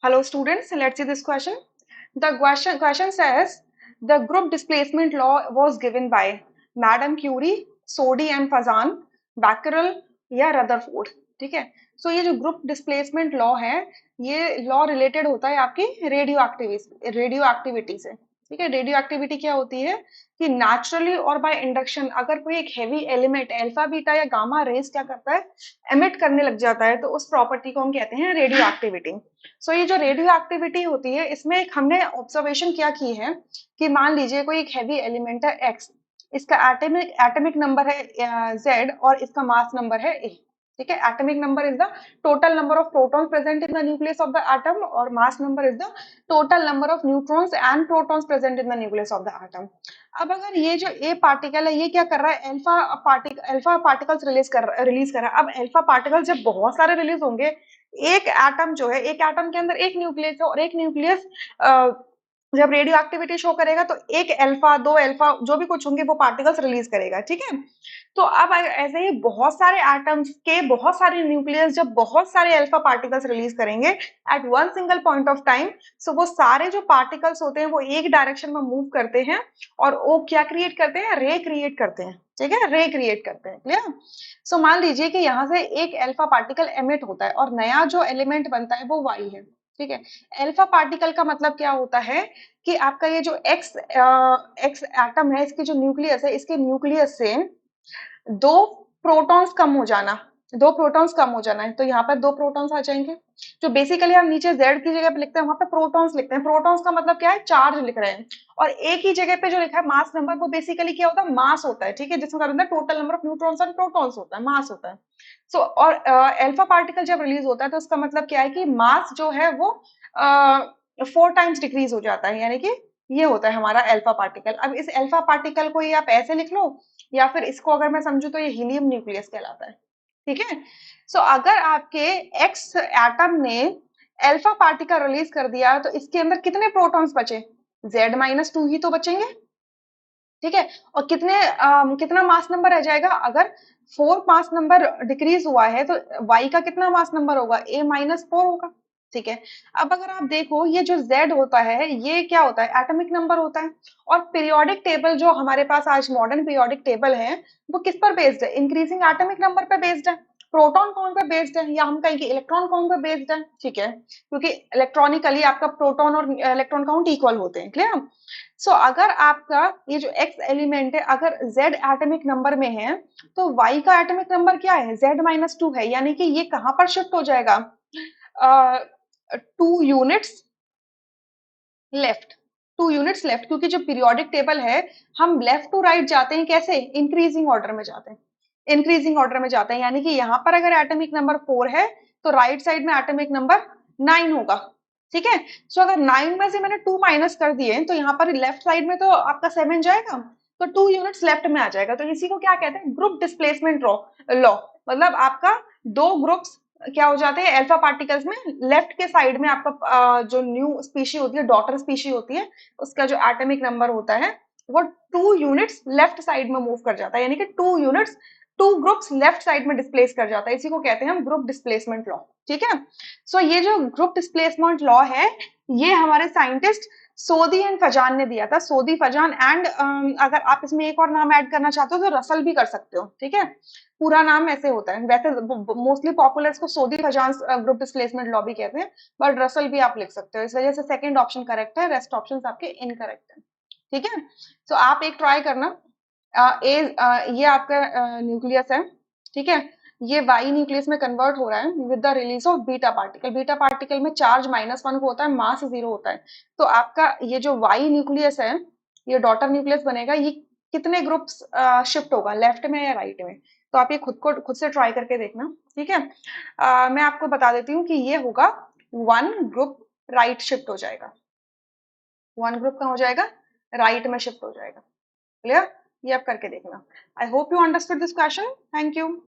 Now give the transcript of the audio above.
Hello students, let's see this question. The question says the group displacement law was given by Madam Curie, Soddy and Fazan, Becquerel या Rutherford. ठीक है. सो ये जो group displacement law है, ये law related होता है आपकी रेडियो एक्टिविटी से. ठीक है. रेडियो एक्टिविटी क्या होती है कि नेचुरली और बाय इंडक्शन अगर कोई एक हैवी एलिमेंट अल्फा बीटा या गामा रेज क्या करता है, एमिट करने लग जाता है, तो उस प्रॉपर्टी को हम कहते हैं रेडियो एक्टिविटी. सो ये जो रेडियो एक्टिविटी होती है, इसमें एक हमने ऑब्जर्वेशन क्या की है कि मान लीजिए कोई एक हैवी एलिमेंट है एक्स, इसका एटॉमिक एटॉमिक नंबर है जेड और इसका मास नंबर है ए. ठीक है. Atomic number is the total number of protons present in the nucleus of the atom और mass number is the total number of neutrons and protons present in the nucleus of the atom. अब अगर ये जो ए particle है, ये क्या कर रहा है, अल्फा पार्टिकल्स रिलीज कर रहा है. अब अल्फा पार्टिकल जब बहुत सारे रिलीज होंगे, एक एटम जो है, एक एटम के अंदर एक न्यूक्लियस है और एक न्यूक्लियस जब रेडियो एक्टिविटी शो करेगा तो एक अल्फा दो अल्फा जो भी कुछ होंगे वो पार्टिकल्स रिलीज करेगा. ठीक है. तो अब ऐसे ही बहुत सारे एटम्स के बहुत सारे न्यूक्लियस जब बहुत सारे अल्फा पार्टिकल्स रिलीज करेंगे at one single point of time, so वो सारे जो पार्टिकल्स होते हैं वो एक डायरेक्शन में मूव करते हैं और वो क्या क्रिएट करते हैं, रे क्रिएट करते हैं. ठीक है. रे क्रिएट करते हैं. क्लियर. सो मान लीजिए कि यहाँ से एक अल्फा पार्टिकल एमिट होता है और नया जो एलिमेंट बनता है वो वाई है. ठीक है. अल्फा पार्टिकल का मतलब क्या होता है कि आपका ये जो एक्स एटम है, इसकी जो न्यूक्लियस है, इसके न्यूक्लियस से दो प्रोटॉन्स कम हो जाना, दो प्रोटॉन्स कम हो जाना है. तो यहाँ पर दो प्रोटॉन्स आ जाएंगे. जो बेसिकली हम नीचे जेड की जगह पे लिखते हैं, वहां पे प्रोटॉन्स लिखते हैं. प्रोटॉन्स का मतलब क्या है, चार्ज लिख रहे हैं. और एक ही जगह पे जो लिखा है मास नंबर, वो बेसिकली क्या होता है, मास होता है. ठीक है. जिसमें क्या होता है, total number of neutrons and protons होता है, मास होता है. सो और अल्फा पार्टिकल जब रिलीज होता है तो उसका मतलब क्या है कि मास जो है वो 4 टाइम्स डिक्रीज हो जाता है. यानी कि ये होता है हमारा अल्फा पार्टिकल. अब इस अल्फा पार्टिकल को ये आप ऐसे लिख लो या फिर इसको अगर मैं समझू तो ये हीलियम न्यूक्लियस कहलाता है. ठीक है. सो अगर आपके एक्स एटम ने अल्फा पार्टिकल रिलीज कर दिया तो इसके अंदर कितने प्रोटॉन्स बचे, Z-2 ही तो बचेंगे. ठीक है. और कितना मास नंबर रह जाएगा, अगर 4 मास नंबर डिक्रीज हुआ है तो y का कितना मास नंबर होगा, A-4 होगा. ठीक है. अब अगर आप देखो ये जो Z होता है ये क्या होता है, एटॉमिक नंबर होता है. और पीरियोडिक टेबल जो हमारे पास आज मॉडर्न पीरियोडिक टेबल है वो किस पर बेस्ड है, इंक्रीजिंग एटॉमिक नंबर पर बेस्ड है. प्रोटॉन काउंट पे बेस्ड है या हम कहें कि इलेक्ट्रॉन काउंट पे बेस्ड है. ठीक है. क्योंकि इलेक्ट्रॉनिकली आपका प्रोटॉन और इलेक्ट्रॉन काउंट इक्वल होते हैं. क्लियर. सो अगर आपका ये जो एक्स एलिमेंट है अगर जेड एटॉमिक नंबर में है तो वाई का एटॉमिक नंबर क्या है, Z-2 है. यानी कि ये कहां पर शिफ्ट हो जाएगा, 2 यूनिट्स लेफ्ट. 2 units left. क्योंकि जो पीरियोडिक टेबल है हम लेफ्ट टू राइट जाते हैं, कैसे, इंक्रीजिंग ऑर्डर में जाते हैं. इंक्रीजिंग ऑर्डर में जाते हैं. यानी कि यहाँ पर अगर एटॉमिक नंबर 4 है तो राइट साइड में एटॉमिक नंबर 9 होगा. ठीक है. सो अगर 9 में से मैंने 2 माइनस कर दिए तो यहाँ पर लेफ्ट साइड में तो आपका 7 जाएगा, तो 2 यूनिट्स लेफ्ट में आ जाएगा. तो इसी को क्या कहते हैं, ग्रुप डिस्प्लेसमेंट लॉ. मतलब आपका दो ग्रुप्स क्या हो जाते हैं अल्फा पार्टिकल्स में, लेफ्ट के साइड में आपका जो न्यू स्पीशी होती है, डॉटर स्पीशी होती है, उसका जो एटॉमिक नंबर होता है वो 2 यूनिट्स लेफ्ट साइड में मूव कर जाता है. यानी कि 2 यूनिट्स 2 ग्रुप्स लेफ्ट साइड में डिस्प्लेस कर जाता है. इसी को कहते हैं हम ग्रुप डिस्प्लेसमेंट लॉ. ठीक है. सो ये जो ग्रुप डिस्प्लेसमेंट लॉ है ये हमारे साइंटिस्ट सोदी एंड फजान ने दिया था. सोदी, फजान एंड अगर आप इसमें एक और नाम ऐड करना चाहते हो तो रसल भी कर सकते हो. ठीक है. पूरा नाम ऐसे होता है. वैसे मोस्टली पॉपुलर इसको सोदी फजान ग्रुप डिस्प्लेसमेंट लॉ भी कहते हैं, बट रसल भी आप लिख सकते हो. इस वजह से सेकंड ऑप्शन करेक्ट है, रेस्ट ऑप्शंस आपके इनकरेक्ट है. ठीक है. सो आप एक ट्राई करना. ये आपका न्यूक्लियस है. ठीक है. ये वाई न्यूक्लियस में कन्वर्ट हो रहा है with the release of beta particle. Beta particle में चार्ज -1 को होता है, मास 0 होता है. तो आपका ये जो वाई न्यूक्लियस है, ये डॉटर न्यूक्लियस बनेगा, ये कितने ग्रुप्स शिफ्ट होगा, लेफ्ट में या राइट में. तो आप ये खुद से ट्राई करके देखना. ठीक है. मैं आपको बता देती हूँ कि ये होगा 1 ग्रुप राइट शिफ्ट हो जाएगा. 1 ग्रुप कहाँ हो जाएगा, राइट में शिफ्ट हो जाएगा. क्लियर. ये आप करके देखना. I hope you understood this question. Thank you.